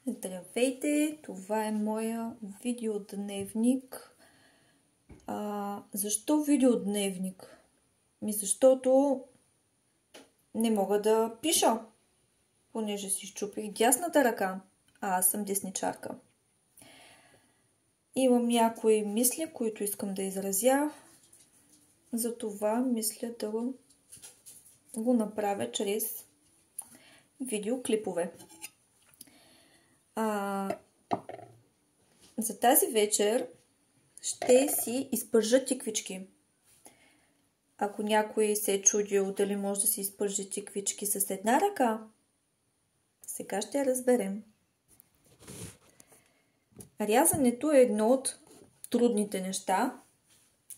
Здравейте! Това е моя видеодневник. Защо видеодневник? Защото не мога да пиша, понеже си счупих дясната ръка, а аз съм десничарка. Имам някои мисли, които искам да изразя. Затова мисля да го направя чрез видеоклипове. За тази вечер ще си изпържа тиквички. Ако някой се е чудил дали може да си изпържи тиквички с една ръка, сега ще разберем. Рязането е едно от трудните неща,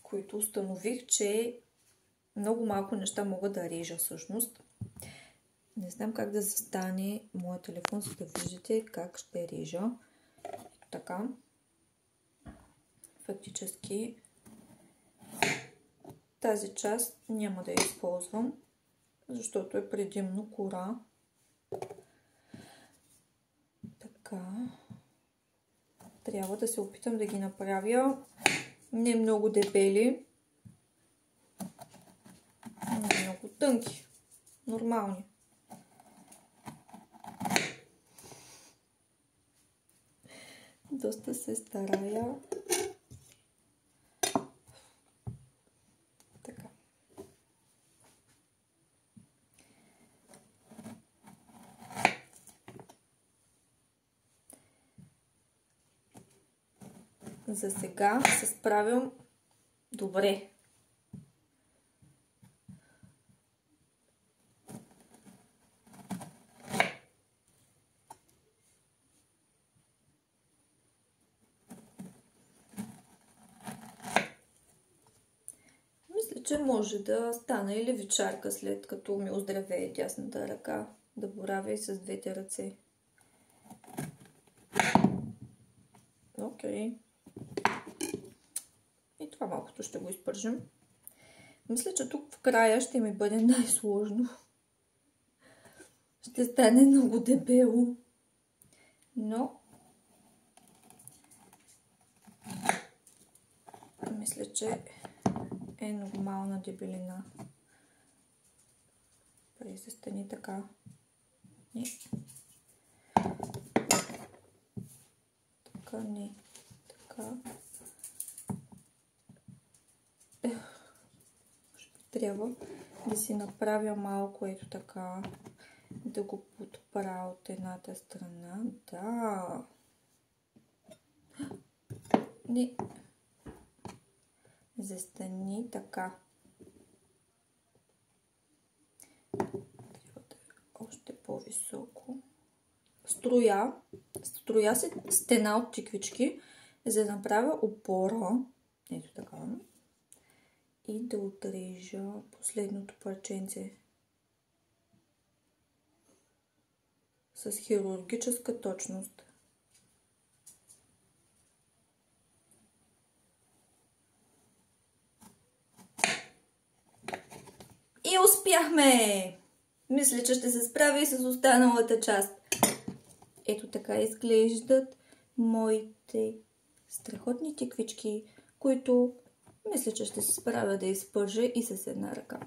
които установих, че много малко неща мога да режа всъщност. Не знам как да застане моят телефон, за да виждате как ще режа. Така. Фактически тази част няма да я използвам, защото е предимно кора. Така. Трябва да се опитам да ги направя не много дебели, не много тънки, нормални. Доста се старая. Така. За сега се справям добре. Мисля, че може да стана и левичарка, след като ми оздравее дясната ръка, да боравя и с двете ръце. Окей. И това малкото ще го изпържим. Мисля, че тук в края ще ми бъде най-сложно. Ще стане много дебело. Но мисля, че е нормална дебелина. Преди се стани така. Не. Така не. Така. Трябва да си направя малко ето така. Да го подправя от едната страна. Да. Не. Застани така. Трябва да е още по-високо. Строя се стена от тиквички, за да направя опора. Ето така. И да отрежа последното парченце с хирургическа точност. И успяхме! Мисля, че ще се справя и с останалата част. Ето така изглеждат моите страхотни тиквички, които мисля, че ще се справя да изпържа и с една ръка.